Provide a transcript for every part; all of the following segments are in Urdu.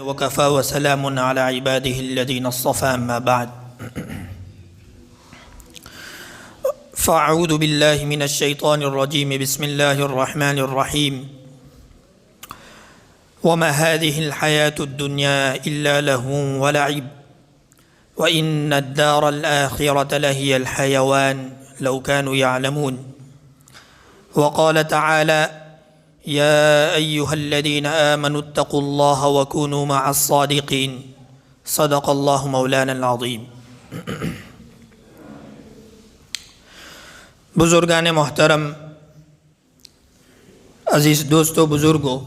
وكفى وسلام على عباده الذين اصطفى أما بعد فأعوذ بالله من الشيطان الرجيم بسم الله الرحمن الرحيم وما هذه الحياة الدنيا إلا لهو ولعب وإن الدار الآخرة لهي الحيوان لو كانوا يعلمون وقال تعالى يا أيها الذين آمنوا اتقوا الله وكونوا مع الصادقين صدق الله مولانا العظيم۔ بزرگان محترم، عزیز دوستو، بزرگوں،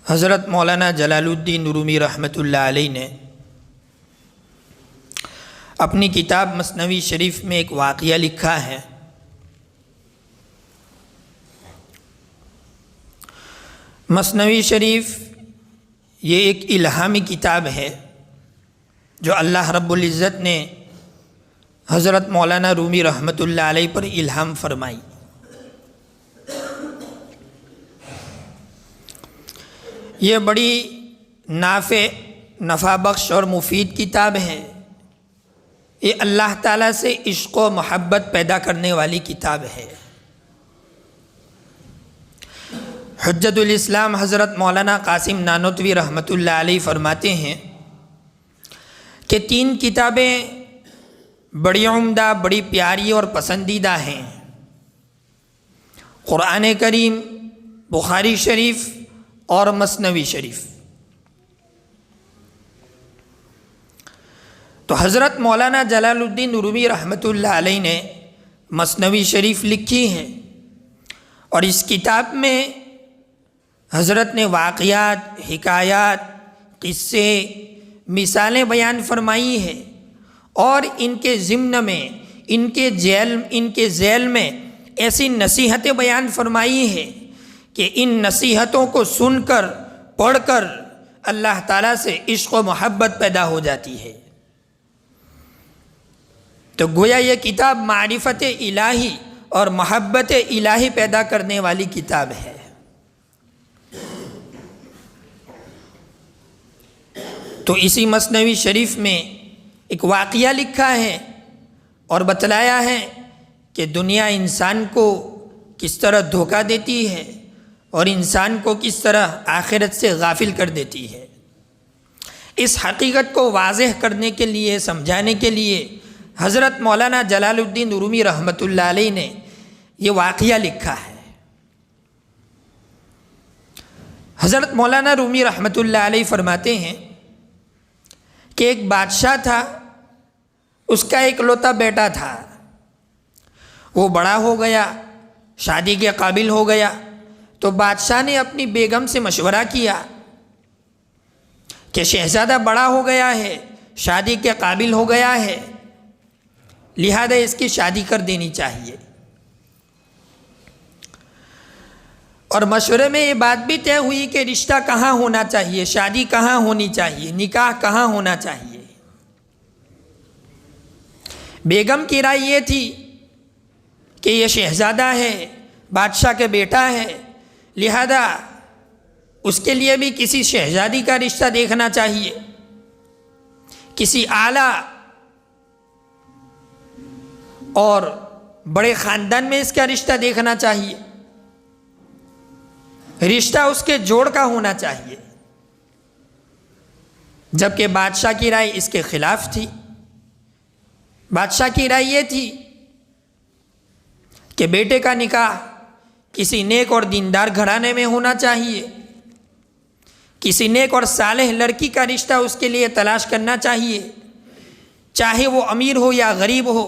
حضرت مولانا جلال الدین رومی رحمۃ اللہ علیہ نے اپنی کتاب مثنوی شریف میں ایک واقعہ لکھا ہے۔ مثنوی شریف یہ ایک الہامی کتاب ہے جو اللہ رب العزت نے حضرت مولانا رومی رحمۃ اللہ علیہ پر الہام فرمائی۔ یہ بڑی نفع بخش اور مفید کتاب ہے۔ یہ اللہ تعالیٰ سے عشق و محبت پیدا کرنے والی کتاب ہے۔ حجت الاسلام حضرت مولانا قاسم نانوتوی رحمۃ اللہ علیہ فرماتے ہیں کہ 3 کتابیں بڑی عمدہ، بڑی پیاری اور پسندیدہ ہیں: قرآن کریم، بخاری شریف اور مثنوی شریف۔ تو حضرت مولانا جلال الدین رومی رحمۃ اللہ علیہ نے مثنوی شریف لکھی ہے، اور اس کتاب میں حضرت نے واقعات، حکایات، قصے، مثالیں بیان فرمائی ہیں، اور ان کے ضمن میں ان کے ذیل میں ایسی نصیحتیں بیان فرمائی ہیں کہ ان نصیحتوں کو سن کر، پڑھ کر اللہ تعالیٰ سے عشق و محبت پیدا ہو جاتی ہے۔ تو گویا یہ کتاب معرفت الہی اور محبت الہی پیدا کرنے والی کتاب ہے۔ تو اسی مثنوی شریف میں ایک واقعہ لکھا ہے اور بتلایا ہے کہ دنیا انسان کو کس طرح دھوکہ دیتی ہے اور انسان کو کس طرح آخرت سے غافل کر دیتی ہے۔ اس حقیقت کو واضح کرنے کے لیے، سمجھانے کے لیے حضرت مولانا جلال الدین رومی رحمۃ اللہ علیہ نے یہ واقعہ لکھا ہے۔ حضرت مولانا رومی رحمۃ اللہ علیہ فرماتے ہیں کہ ایک بادشاہ تھا، اس کا ایک لوتا بیٹا تھا۔ وہ بڑا ہو گیا، شادی کے قابل ہو گیا، تو بادشاہ نے اپنی بیگم سے مشورہ کیا کہ شہزادہ بڑا ہو گیا ہے، شادی کے قابل ہو گیا ہے، لہذا اس کی شادی کر دینی چاہیے۔ اور مشورے میں یہ بات بھی طے ہوئی کہ رشتہ کہاں ہونا چاہیے، شادی کہاں ہونی چاہیے، نکاح کہاں ہونا چاہیے۔ بیگم کی رائے یہ تھی کہ یہ شہزادہ ہے، بادشاہ کے بیٹا ہے، لہذا اس کے لیے بھی کسی شہزادی کا رشتہ دیکھنا چاہیے، کسی اعلیٰ اور بڑے خاندان میں اس کا رشتہ دیکھنا چاہیے، رشتہ اس کے جوڑ کا ہونا چاہیے۔ جبکہ بادشاہ کی رائے اس کے خلاف تھی۔ بادشاہ کی رائے یہ تھی کہ بیٹے کا نکاح کسی نیک اور دیندار گھرانے میں ہونا چاہیے، کسی نیک اور صالح لڑکی کا رشتہ اس کے لیے تلاش کرنا چاہیے، چاہے وہ امیر ہو یا غریب ہو۔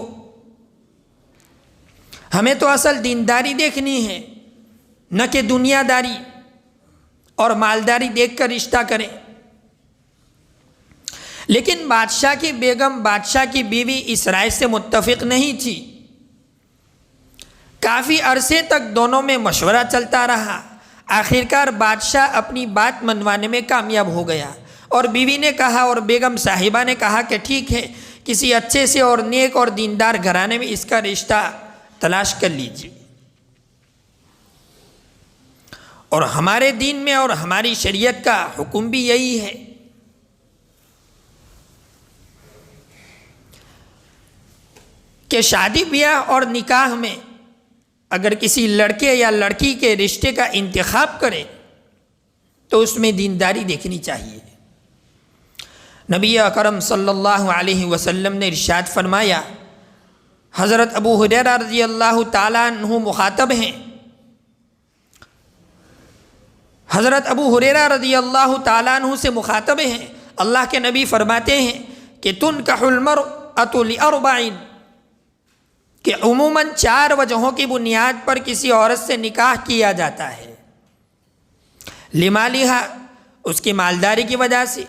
ہمیں تو اصل دینداری دیکھنی ہے، نہ کہ دنیا داری اور مالداری دیکھ کر رشتہ کریں۔ لیکن بادشاہ کی بیگم، بادشاہ کی بیوی اس رائے سے متفق نہیں تھی۔ کافی عرصے تک دونوں میں مشورہ چلتا رہا۔ آخرکار بادشاہ اپنی بات منوانے میں کامیاب ہو گیا، اور بیوی نے کہا، اور بیگم صاحبہ نے کہا کہ ٹھیک ہے، کسی اچھے سے اور نیک اور دیندار گھرانے میں اس کا رشتہ تلاش کر لیجیے۔ اور ہمارے دین میں اور ہماری شریعت کا حکم بھی یہی ہے کہ شادی بیاہ اور نکاح میں اگر کسی لڑکے یا لڑکی کے رشتے کا انتخاب کرے تو اس میں دینداری دیکھنی چاہیے۔ نبی اکرم صلی اللہ علیہ وسلم نے ارشاد فرمایا، حضرت ابو ہریرہ رضی اللہ تعالیٰ عنہ مخاطب ہیں، حضرت ابو ہریرہ رضی اللہ تعالیٰ عنہ سے مخاطب ہیں، اللہ کے نبی فرماتے ہیں کہ تنکح المرأة لأربع، کہ عموماً 4 وجہوں کی بنیاد پر کسی عورت سے نکاح کیا جاتا ہے۔ لمالہا، اس کی مالداری کی وجہ سے،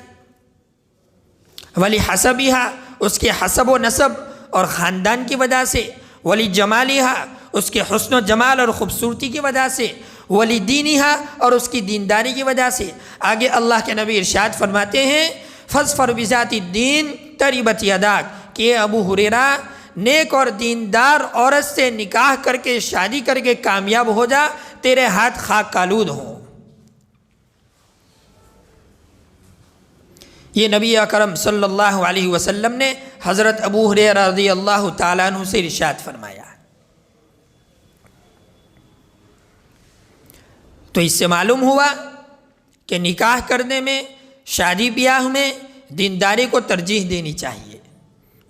ولحسبہا، اس کے حسب و نسب اور خاندان کی وجہ سے، ولجمالہا، اس کے حسن و جمال اور خوبصورتی کی وجہ سے، ولدینہا، اور اس کی دینداری کی وجہ سے۔ آگے اللہ کے نبی ارشاد فرماتے ہیں فاظفر بذات الدین تربت یداک، کہ ابو ہریرہ نیک اور دیندار عورت سے نکاح کر کے شادی کر کے کامیاب ہو جا، تیرے ہاتھ خاک کالود ہوں۔ یہ نبی اکرم صلی اللہ علیہ وسلم نے حضرت ابو ہریرہ رضی اللہ تعالیٰ عنہ سے ارشاد فرمایا۔ تو اس سے معلوم ہوا کہ نکاح کرنے میں، شادی بیاہ میں دینداری کو ترجیح دینی چاہیے۔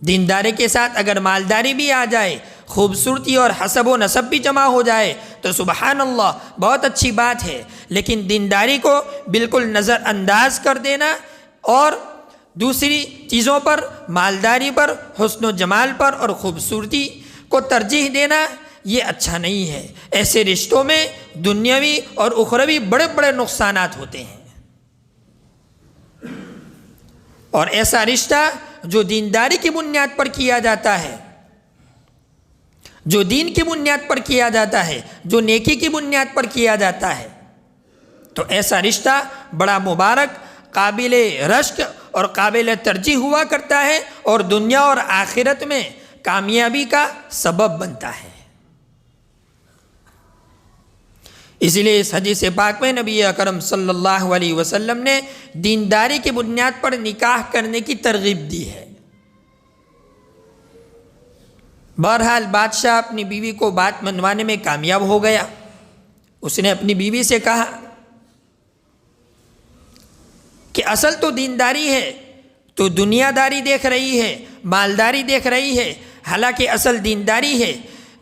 دینداری کے ساتھ اگر مالداری بھی آ جائے، خوبصورتی اور حسب و نسب بھی جمع ہو جائے تو سبحان اللہ، بہت اچھی بات ہے، لیکن دینداری کو بالکل نظر انداز کر دینا اور دوسری چیزوں پر، مالداری پر، حسن و جمال پر اور خوبصورتی کو ترجیح دینا، یہ اچھا نہیں ہے۔ ایسے رشتوں میں دنیاوی اور اخروی بڑے بڑے نقصانات ہوتے ہیں، اور ایسا رشتہ جو دینداری کی بنیاد پر کیا جاتا ہے، جو دین کی بنیاد پر کیا جاتا ہے، جو نیکی کی بنیاد پر کیا جاتا ہے، تو ایسا رشتہ بڑا مبارک، قابل رشک اور قابل ترجیح ہوا کرتا ہے، اور دنیا اور آخرت میں کامیابی کا سبب بنتا ہے۔ اس لیے اس حدیث پاک میں نبی اکرم صلی اللہ علیہ وسلم نے دینداری کی بنیاد پر نکاح کرنے کی ترغیب دی ہے۔ بہرحال بادشاہ اپنی بیوی کو بات منوانے میں کامیاب ہو گیا۔ اس نے اپنی بیوی سے کہا کہ اصل تو دینداری ہے، تو دنیا داری دیکھ رہی ہے، مالداری دیکھ رہی ہے، حالانکہ اصل دینداری ہے۔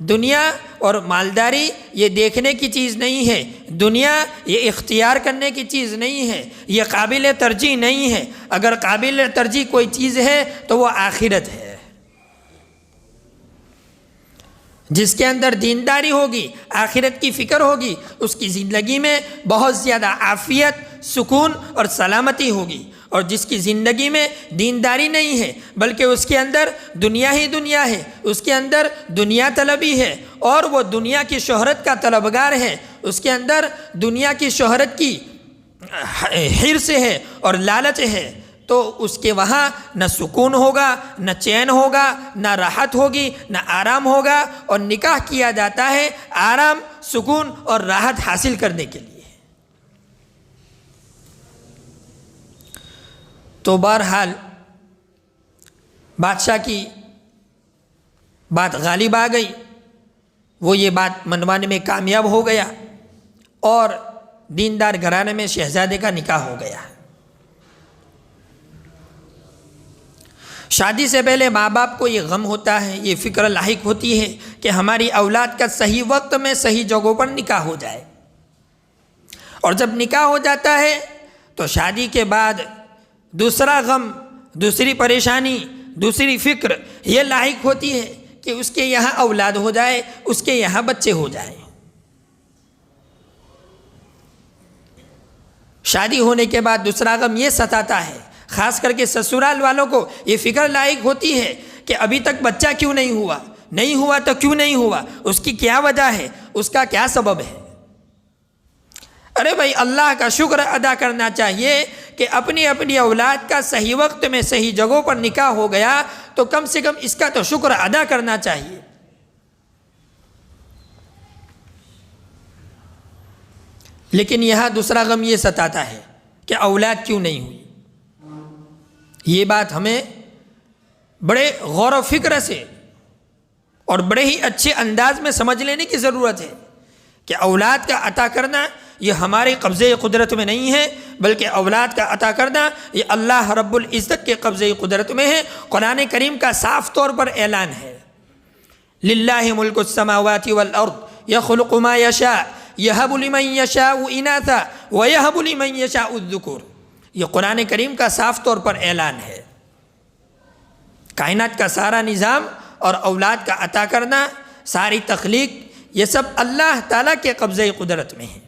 دنیا اور مالداری یہ دیکھنے کی چیز نہیں ہے، دنیا یہ اختیار کرنے کی چیز نہیں ہے، یہ قابل ترجیح نہیں ہے۔ اگر قابل ترجیح کوئی چیز ہے تو وہ آخرت ہے۔ جس کے اندر دینداری ہوگی، آخرت کی فکر ہوگی، اس کی زندگی میں بہت زیادہ عافیت، سکون اور سلامتی ہوگی۔ اور جس کی زندگی میں دینداری نہیں ہے، بلکہ اس کے اندر دنیا ہی دنیا ہے، اس کے اندر دنیا طلبی ہے، اور وہ دنیا کی شہرت کا طلبگار ہے، اس کے اندر دنیا کی شہرت کی حرص ہے اور لالچ ہے، تو اس کے وہاں نہ سکون ہوگا، نہ چین ہوگا، نہ راحت ہوگی، نہ آرام ہوگا۔ اور نکاح کیا جاتا ہے آرام، سکون اور راحت حاصل کرنے کے لیے۔ تو بہرحال بادشاہ کی بات غالب آ گئی، وہ یہ بات منوانے میں کامیاب ہو گیا، اور دیندار گھرانے میں شہزادے کا نکاح ہو گیا۔ شادی سے پہلے ماں باپ کو یہ غم ہوتا ہے، یہ فکر لاحق ہوتی ہے کہ ہماری اولاد کا صحیح وقت میں صحیح جگہوں پر نکاح ہو جائے، اور جب نکاح ہو جاتا ہے تو شادی کے بعد دوسرا غم، دوسری پریشانی، دوسری فکر یہ لاحق ہوتی ہے کہ اس کے یہاں اولاد ہو جائے، اس کے یہاں بچے ہو جائیں۔ شادی ہونے کے بعد دوسرا غم یہ ستاتا ہے، خاص کر کے سسرال والوں کو یہ فکر لاحق ہوتی ہے کہ ابھی تک بچہ کیوں نہیں ہوا، نہیں ہوا تو کیوں نہیں ہوا، اس کی کیا وجہ ہے، اس کا کیا سبب ہے۔ ارے بھائی، اللہ کا شکر ادا کرنا چاہیے کہ اپنی اپنی اولاد کا صحیح وقت میں صحیح جگہوں پر نکاح ہو گیا، تو کم سے کم اس کا تو شکر ادا کرنا چاہیے۔ لیکن یہاں دوسرا غم یہ ستاتا ہے کہ اولاد کیوں نہیں ہوئی۔ یہ بات ہمیں بڑے غور و فکر سے اور بڑے ہی اچھے انداز میں سمجھ لینے کی ضرورت ہے کہ اولاد کا عطا کرنا یہ ہمارے قبضے قدرت میں نہیں ہے، بلکہ اولاد کا عطا کرنا یہ اللہ رب العزت کے قبضے قدرت میں ہے۔ قرآن کریم کا صاف طور پر اعلان ہے، للہ ملک السماوات والارض یخلق ما یشاء یہب لمن یشاء اناثا ویہب لمن یشاء الذکور۔ یہ قرآن کریم کا صاف طور پر اعلان ہے۔ کائنات کا سارا نظام اور اولاد کا عطا کرنا، ساری تخلیق، یہ سب اللہ تعالیٰ کے قبضے قدرت میں ہے۔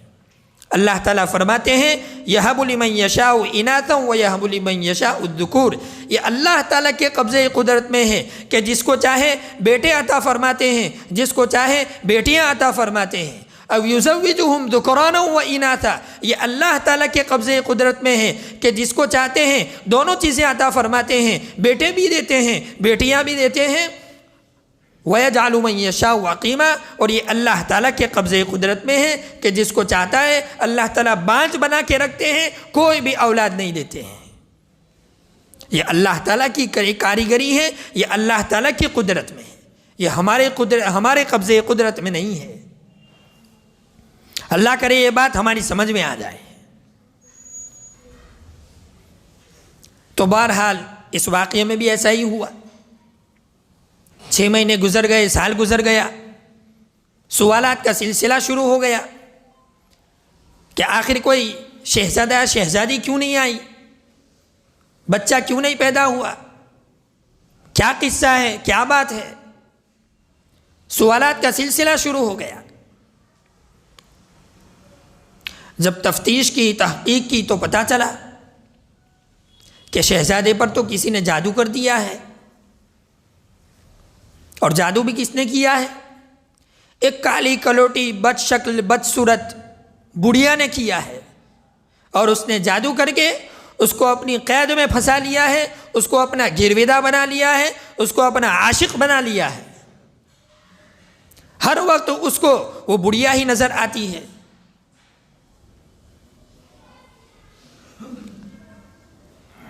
اللہ تعالیٰ فرماتے ہیں یہب لمن یشاء اناثا ویہب لمن یشاء الذکور، یہ اللہ تعالیٰ کے قبضے قدرت میں ہے کہ جس کو چاہے بیٹے عطا فرماتے ہیں، جس کو چاہے بیٹیاں عطا فرماتے ہیں۔ او یزوجہم ذکرانا و اناثا، یہ اللہ تعالیٰ کے قبضے قدرت میں ہے کہ جس کو چاہتے ہیں دونوں چیزیں عطا فرماتے ہیں، بیٹے بھی دیتے ہیں بیٹیاں بھی دیتے ہیں۔ وَيَجْعَلُ مَن يَشَاءُ عَقِيمًا، اور یہ اللہ تعالیٰ کے قبضے قدرت میں ہے کہ جس کو چاہتا ہے اللہ تعالیٰ بانجھ بنا کے رکھتے ہیں، کوئی بھی اولاد نہیں دیتے ہیں۔ یہ اللہ تعالیٰ کی کاریگری ہے، یہ اللہ تعالیٰ کی قدرت میں ہے، یہ ہمارے قبضے قدرت میں نہیں ہے۔ اللہ کرے یہ بات ہماری سمجھ میں آ جائے۔ تو بہرحال اس واقعے میں بھی ایسا ہی ہوا۔ 6 مہینے گزر گئے، سال گزر گیا، سوالات کا سلسلہ شروع ہو گیا کہ آخر کوئی شہزادہ یا شہزادی کیوں نہیں آئی، بچہ کیوں نہیں پیدا ہوا، کیا قصہ ہے، کیا بات ہے۔ سوالات کا سلسلہ شروع ہو گیا۔ جب تفتیش کی، تحقیق کی تو پتہ چلا کہ شہزادے پر تو کسی نے جادو کر دیا ہے، اور جادو بھی کس نے کیا ہے؟ ایک کالی کلوٹی بد شکل بد صورت بڑھیا نے کیا ہے، اور اس نے جادو کر کے اس کو اپنی قید میں پھنسا لیا ہے، اس کو اپنا گرویدہ بنا لیا ہے، اس کو اپنا عاشق بنا لیا ہے۔ ہر وقت اس کو وہ بڑھیا ہی نظر آتی ہے۔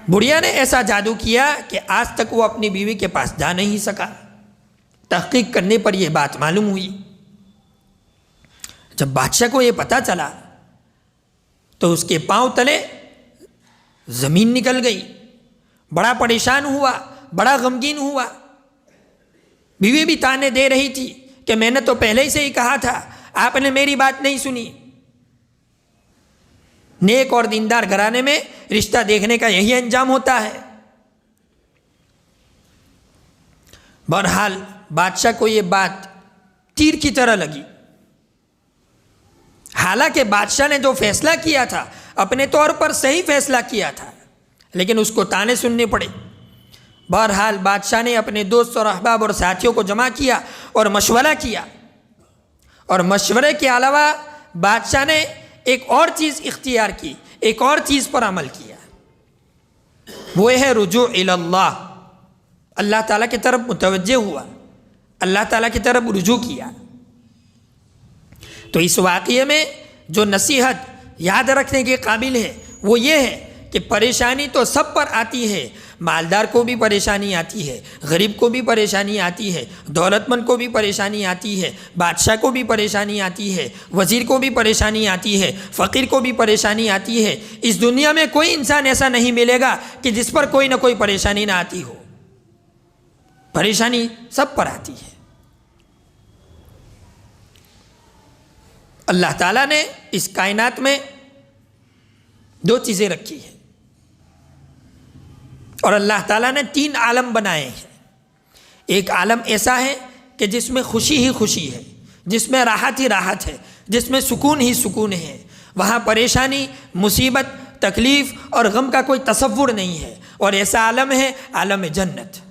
بڑھیا نے ایسا جادو کیا کہ آج تک وہ اپنی بیوی کے پاس جا نہیں سکا۔ تحقیق کرنے پر یہ بات معلوم ہوئی۔ جب بادشاہ کو یہ پتہ چلا تو اس کے پاؤں تلے زمین نکل گئی، بڑا پریشان ہوا، بڑا غمگین ہوا۔ بیوی بھی تانے دے رہی تھی کہ میں نے تو پہلے سے ہی کہا تھا، آپ نے میری بات نہیں سنی۔ نیک اور دیندار گھرانے میں رشتہ دیکھنے کا یہی انجام ہوتا ہے۔ بہرحال بادشاہ کو یہ بات تیر کی طرح لگی۔ حالانکہ بادشاہ نے جو فیصلہ کیا تھا اپنے طور پر صحیح فیصلہ کیا تھا، لیکن اس کو تانے سننے پڑے۔ بہرحال بادشاہ نے اپنے دوست اور احباب اور ساتھیوں کو جمع کیا اور مشورہ کیا، اور مشورے کے علاوہ بادشاہ نے ایک اور چیز اختیار کی، ایک اور چیز پر عمل کیا، وہ ہے رجوع الی اللہ۔ اللہ تعالیٰ کی طرف متوجہ ہوا، اللہ تعالیٰ کی طرف رجوع کیا۔ تو اس واقعے میں جو نصیحت یاد رکھنے کے قابل ہے وہ یہ ہے کہ پریشانی تو سب پر آتی ہے، مالدار کو بھی پریشانی آتی ہے، غریب کو بھی پریشانی آتی ہے، دولت مند کو بھی پریشانی آتی ہے، بادشاہ کو بھی پریشانی آتی ہے، وزیر کو بھی پریشانی آتی ہے، فقیر کو بھی پریشانی آتی ہے۔ اس دنیا میں کوئی انسان ایسا نہیں ملے گا کہ جس پر کوئی نہ کوئی پریشانی نہ آتی ہو۔ پریشانی سب پر آتی ہے۔ اللہ تعالیٰ نے اس کائنات میں 2 چیزیں رکھی ہیں، اور اللہ تعالیٰ نے 3 عالم بنائے ہیں۔ ایک عالم ایسا ہے کہ جس میں خوشی ہی خوشی ہے، جس میں راحت ہی راحت ہے، جس میں سکون ہی سکون ہے، وہاں پریشانی، مصیبت، تکلیف اور غم کا کوئی تصور نہیں ہے، اور ایسا عالم ہے عالم جنت۔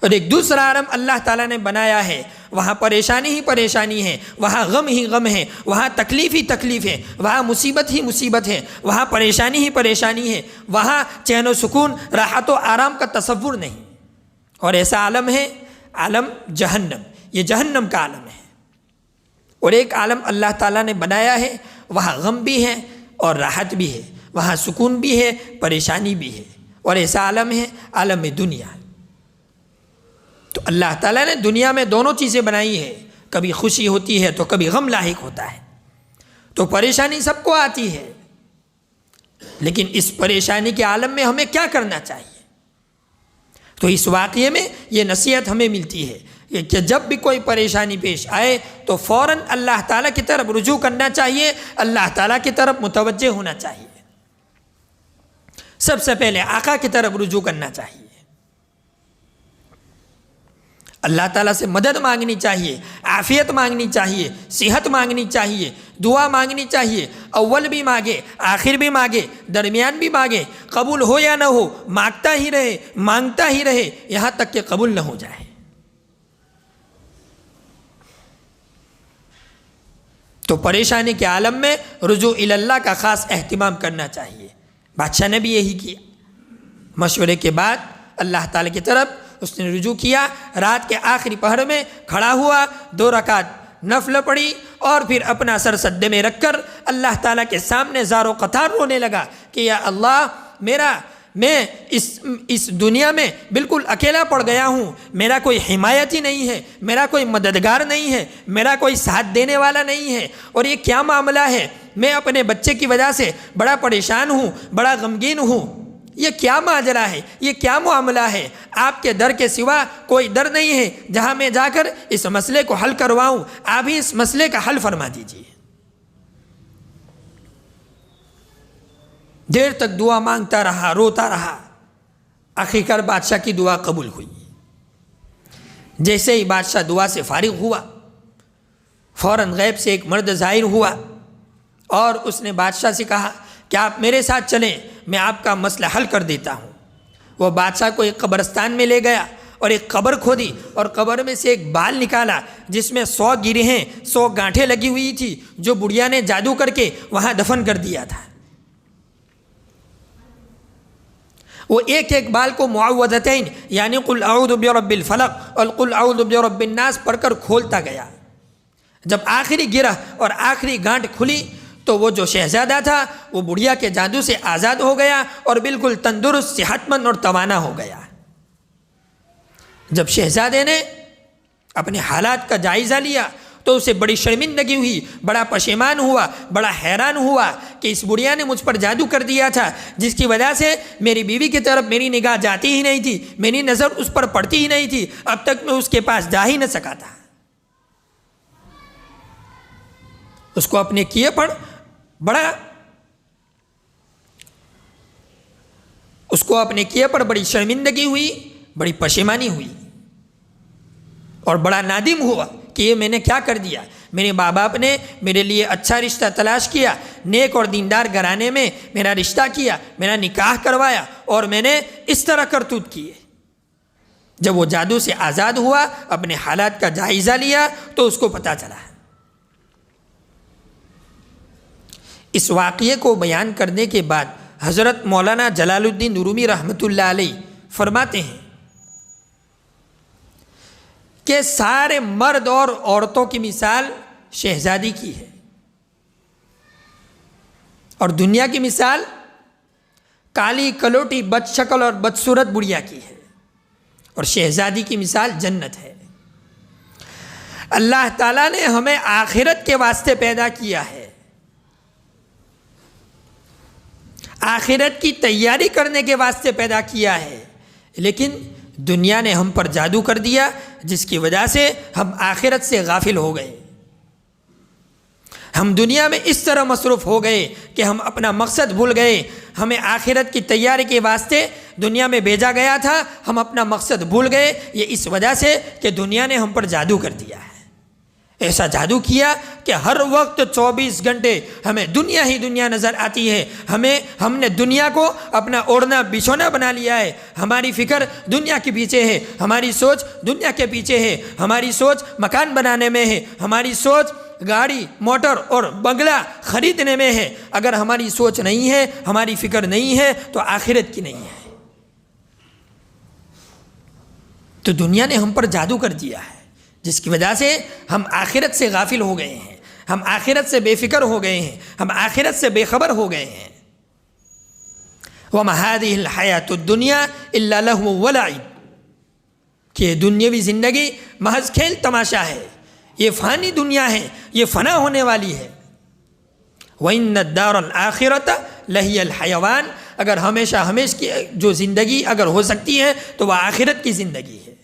اور ایک دوسرا عالم اللہ تعالیٰ نے بنایا ہے، وہاں پریشانی ہی پریشانی ہے، وہاں غم ہی غم ہے، وہاں تکلیف ہی تکلیف ہے، وہاں مصیبت ہی مصیبت ہے، وہاں پریشانی ہی پریشانی ہے، وہاں چین و سکون، راحت و آرام کا تصور نہیں۔ اور ایسا عالم ہے عالم جہنم، یہ جہنم کا عالم ہے۔ اور ایک عالم اللہ تعالیٰ نے بنایا ہے، وہاں غم بھی ہے اور راحت بھی ہے، وہاں سکون بھی ہے، پریشانی بھی ہے، اور ایسا عالم ہے عالم دنیا۔ تو اللہ تعالیٰ نے دنیا میں دونوں چیزیں بنائی ہیں، کبھی خوشی ہوتی ہے تو کبھی غم لاحق ہوتا ہے، تو پریشانی سب کو آتی ہے، لیکن اس پریشانی کے عالم میں ہمیں کیا کرنا چاہیے؟ تو اس واقعے میں یہ نصیحت ہمیں ملتی ہے کہ جب بھی کوئی پریشانی پیش آئے تو فوراً اللہ تعالیٰ کی طرف رجوع کرنا چاہیے، اللہ تعالیٰ کی طرف متوجہ ہونا چاہیے، سب سے پہلے آقا کی طرف رجوع کرنا چاہیے، اللہ تعالیٰ سے مدد مانگنی چاہیے، عافیت مانگنی چاہیے، صحت مانگنی چاہیے، دعا مانگنی چاہیے، اول بھی مانگے، آخر بھی مانگے، درمیان بھی مانگے، قبول ہو یا نہ ہو مانگتا ہی رہے، مانگتا ہی رہے، یہاں تک کہ قبول نہ ہو جائے۔ تو پریشانی کے عالم میں رجوع اللہ کا خاص اہتمام کرنا چاہیے۔ بادشاہ نے بھی یہی کیا، مشورے کے بعد اللہ تعالیٰ کی طرف اس نے رجوع کیا، رات کے آخری پہر میں کھڑا ہوا، 2 رکعت نفل پڑھی، اور پھر اپنا سر سجدے میں رکھ کر اللہ تعالیٰ کے سامنے زار و قطار رونے لگا کہ یا اللہ میں اس دنیا میں بالکل اکیلا پڑ گیا ہوں، میرا کوئی حمایتی نہیں ہے، میرا کوئی مددگار نہیں ہے، میرا کوئی ساتھ دینے والا نہیں ہے، اور یہ کیا معاملہ ہے؟ میں اپنے بچے کی وجہ سے بڑا پریشان ہوں، بڑا غمگین ہوں، یہ کیا ماجرا ہے، یہ کیا معاملہ ہے؟ آپ کے در کے سوا کوئی در نہیں ہے جہاں میں جا کر اس مسئلے کو حل کرواؤں، آپ ہی اس مسئلے کا حل فرما دیجیے۔ دیر تک دعا مانگتا رہا، روتا رہا، آخرکار بادشاہ کی دعا قبول ہوئی۔ جیسے ہی بادشاہ دعا سے فارغ ہوا، فوراً غیب سے ایک مرد ظاہر ہوا اور اس نے بادشاہ سے کہا کہ آپ میرے ساتھ چلیں، میں آپ کا مسئلہ حل کر دیتا ہوں۔ وہ بادشاہ کو ایک قبرستان میں لے گیا اور ایک قبر کھودی اور قبر میں سے ایک بال نکالا جس میں 100 گرہیں 100 گانٹھیں لگی ہوئی تھی جو بڑھیا نے جادو کر کے وہاں دفن کر دیا تھا۔ وہ ایک ایک بال کو معوذتین یعنی قل اعوذ برب الفلق اور قل اعوذ برب الناس پڑھ کر کھولتا گیا۔ جب آخری گرہ اور آخری گانٹھ کھلی تو وہ جو شہزادہ تھا وہ بڑھیا کے جادو سے آزاد ہو گیا اور بالکل تندرست، صحت مند اور توانا ہو گیا۔ جب شہزادے نے اپنے حالات کا جائزہ لیا تو اسے بڑی شرمندگی ہوئی، بڑا پشیمان ہوا، بڑا حیران ہوا کہ اس بڑھیا نے مجھ پر جادو کر دیا تھا جس کی وجہ سے میری بیوی کی طرف میری نگاہ جاتی ہی نہیں تھی، میری نظر اس پر پڑتی ہی نہیں تھی، اب تک میں اس کے پاس جا ہی نہ سکا تھا۔ اس کو اپنے کیے پر بڑی شرمندگی ہوئی، بڑی پشیمانی ہوئی اور بڑا نادم ہوا کہ یہ میں نے کیا کر دیا۔ میرے ماں باپ نے میرے لیے اچھا رشتہ تلاش کیا، نیک اور دیندار گھرانے میں میرا رشتہ کیا، میرا نکاح کروایا، اور میں نے اس طرح کرتوت کیے۔ جب وہ جادو سے آزاد ہوا، اپنے حالات کا جائزہ لیا تو اس کو پتہ چلا۔ اس واقعے کو بیان کرنے کے بعد حضرت مولانا جلال الدین رومی رحمۃ اللہ علیہ فرماتے ہیں کہ سارے مرد اور عورتوں کی مثال شہزادی کی ہے، اور دنیا کی مثال کالی کلوٹی بد شکل اور بدصورت بڑھیا کی ہے، اور شہزادی کی مثال جنت ہے۔ اللہ تعالیٰ نے ہمیں آخرت کے واسطے پیدا کیا ہے، آخرت کی تیاری کرنے کے واسطے پیدا کیا ہے، لیکن دنیا نے ہم پر جادو کر دیا جس کی وجہ سے ہم آخرت سے غافل ہو گئے۔ ہم دنیا میں اس طرح مصروف ہو گئے کہ ہم اپنا مقصد بھول گئے۔ ہمیں آخرت کی تیاری کے واسطے دنیا میں بھیجا گیا تھا، ہم اپنا مقصد بھول گئے، یہ اس وجہ سے کہ دنیا نے ہم پر جادو کر دیا ہے۔ ایسا جادو کیا کہ ہر وقت 24 گھنٹے ہمیں دنیا ہی دنیا نظر آتی ہے۔ ہم نے دنیا کو اپنا اوڑھنا بچھونا بنا لیا ہے، ہماری فکر دنیا کے پیچھے ہے، ہماری سوچ دنیا کے پیچھے ہے، ہماری سوچ مکان بنانے میں ہے، ہماری سوچ گاڑی موٹر اور بنگلہ خریدنے میں ہے۔ اگر ہماری سوچ نہیں ہے، ہماری فکر نہیں ہے تو آخرت کی نہیں ہے۔ تو دنیا نے ہم پر جادو کر دیا ہے جس کی وجہ سے ہم آخرت سے غافل ہو گئے ہیں۔ ہم آخرت سے بے فکر ہو گئے ہیں، ہم آخرت سے بے خبر ہو گئے ہیں۔ وَمَا هَٰذِهِ الْحَيَاةُ الدُّنْيَا إِلَّا لَهْوٌ وَلَعِبٌ کہ دنیاوی زندگی محض کھیل تماشا ہے، یہ فانی دنیا ہے، یہ فنا ہونے والی ہے۔ وَإِنَّ الدَّارَ الْآخِرَةَ لَهِيَ الْحَيَوَانُ اگر ہمیشہ ہمیشہ کی جو زندگی اگر ہو سکتی ہے تو وہ آخرت کی زندگی ہے۔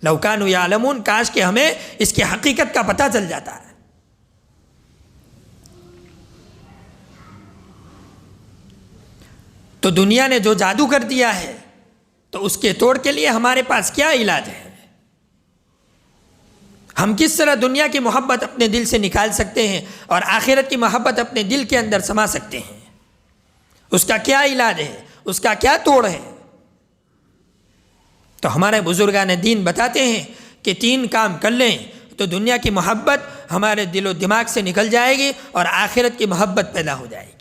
لَوْ كَانُوا يَعْلَمُونَ کاش کہ ہمیں اس کی حقیقت کا پتہ چل جاتا ہے۔ تو دنیا نے جو جادو کر دیا ہے تو اس کے توڑ کے لیے ہمارے پاس کیا علاج ہے؟ ہم کس طرح دنیا کی محبت اپنے دل سے نکال سکتے ہیں اور آخرت کی محبت اپنے دل کے اندر سما سکتے ہیں؟ اس کا کیا علاج ہے؟ اس کا کیا توڑ ہے؟ تو ہمارے بزرگان دین بتاتے ہیں کہ 3 کام کر لیں تو دنیا کی محبت ہمارے دل و دماغ سے نکل جائے گی اور آخرت کی محبت پیدا ہو جائے گی۔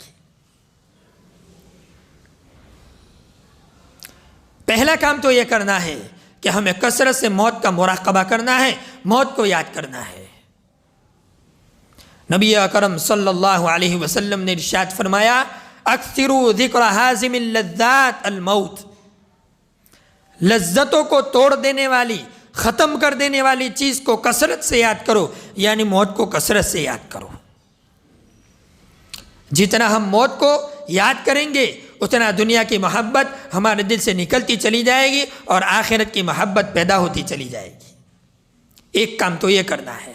پہلا کام تو یہ کرنا ہے کہ ہمیں کثرت سے موت کا مراقبہ کرنا ہے، موت کو یاد کرنا ہے۔ نبی اکرم صلی اللہ علیہ وسلم نے ارشاد فرمایا اکثروا ذکر حازم اللذات الموت، لذتوں کو توڑ دینے والی، ختم کر دینے والی چیز کو کثرت سے یاد کرو، یعنی موت کو کثرت سے یاد کرو۔ جتنا ہم موت کو یاد کریں گے اتنا دنیا کی محبت ہمارے دل سے نکلتی چلی جائے گی اور آخرت کی محبت پیدا ہوتی چلی جائے گی۔ ایک کام تو یہ کرنا ہے۔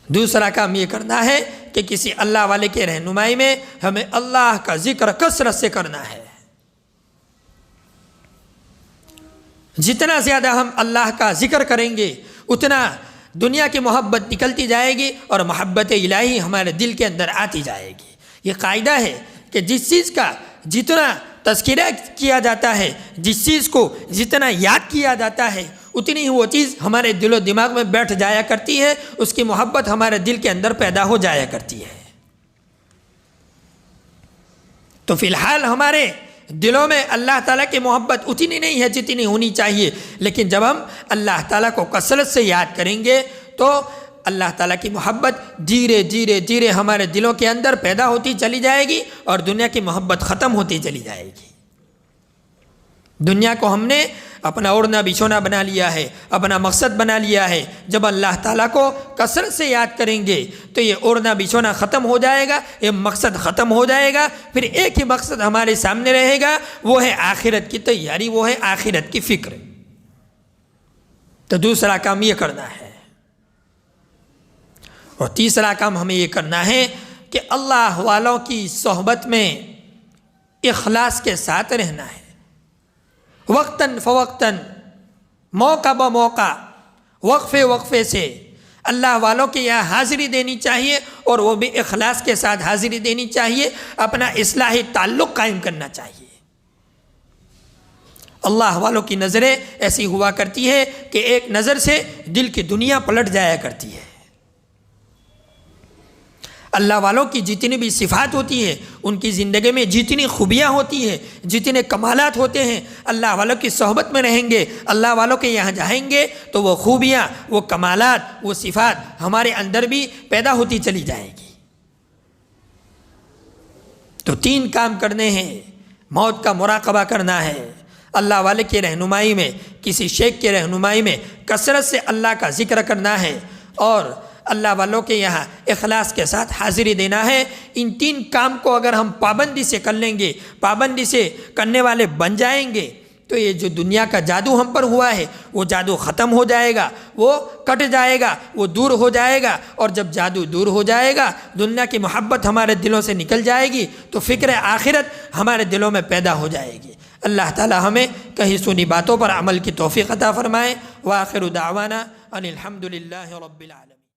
دوسرا کام یہ کرنا ہے کہ کسی اللہ والے کے رہنمائی میں ہمیں اللہ کا ذکر کثرت سے کرنا ہے۔ جتنا زیادہ ہم اللہ کا ذکر کریں گے اتنا دنیا کی محبت نکلتی جائے گی اور محبت الہی ہمارے دل کے اندر آتی جائے گی۔ یہ قاعدہ ہے کہ جس چیز کا جتنا تذکرہ کیا جاتا ہے، جس چیز کو جتنا یاد کیا جاتا ہے، اتنی ہی وہ چیز ہمارے دل و دماغ میں بیٹھ جایا کرتی ہے، اس کی محبت ہمارے دل کے اندر پیدا ہو جایا کرتی ہے۔ تو فی الحال ہمارے دلوں میں اللہ تعالیٰ کی محبت اتنی نہیں ہے جتنی ہونی چاہیے، لیکن جب ہم اللہ تعالیٰ کو کثرت سے یاد کریں گے تو اللہ تعالیٰ کی محبت دھیرے دھیرے دھیرے ہمارے دلوں کے اندر پیدا ہوتی چلی جائے گی اور دنیا کی محبت ختم ہوتی چلی جائے گی۔ دنیا کو ہم نے اپنا اوڑھنا بچھونا بنا لیا ہے، اپنا مقصد بنا لیا ہے۔ جب اللہ تعالیٰ کو کثرت سے یاد کریں گے تو یہ اوڑھنا بچھونا ختم ہو جائے گا، یہ مقصد ختم ہو جائے گا، پھر ایک ہی مقصد ہمارے سامنے رہے گا، وہ ہے آخرت کی تیاری، وہ ہے آخرت کی فکر۔ تو دوسرا کام یہ کرنا ہے، اور تیسرا کام ہمیں یہ کرنا ہے کہ اللہ والوں کی صحبت میں اخلاص کے ساتھ رہنا ہے۔ وقتاً فوقتاً، موقع بموقع، وقفے وقفے سے اللہ والوں کے یہاں حاضری دینی چاہیے، اور وہ بھی اخلاص کے ساتھ حاضری دینی چاہیے، اپنا اصلاحی تعلق قائم کرنا چاہیے۔ اللہ والوں کی نظریں ایسی ہوا کرتی ہے کہ ایک نظر سے دل کی دنیا پلٹ جایا کرتی ہے۔ اللہ والوں کی جتنی بھی صفات ہوتی ہے، ان کی زندگی میں جتنی خوبیاں ہوتی ہیں، جتنے کمالات ہوتے ہیں، اللہ والوں کی صحبت میں رہیں گے، اللہ والوں کے یہاں جائیں گے تو وہ خوبیاں، وہ کمالات، وہ صفات ہمارے اندر بھی پیدا ہوتی چلی جائے گی۔ تو 3 کام کرنے ہیں۔ موت کا مراقبہ کرنا ہے، اللہ والے کی رہنمائی میں، کسی شیخ کی رہنمائی میں کثرت سے اللہ کا ذکر کرنا ہے، اور اللہ والوں کے یہاں اخلاص کے ساتھ حاضری دینا ہے۔ ان 3 کام کو اگر ہم پابندی سے کر لیں گے، پابندی سے کرنے والے بن جائیں گے، تو یہ جو دنیا کا جادو ہم پر ہوا ہے وہ جادو ختم ہو جائے گا، وہ کٹ جائے گا، وہ دور ہو جائے گا، اور جب جادو دور ہو جائے گا، دنیا کی محبت ہمارے دلوں سے نکل جائے گی، تو فکر آخرت ہمارے دلوں میں پیدا ہو جائے گی۔ اللہ تعالی ہمیں کہیں سنی باتوں پر عمل کی توفیق عطا فرمائے۔ وآخر دعوانا ان الحمد للہ رب العالمین۔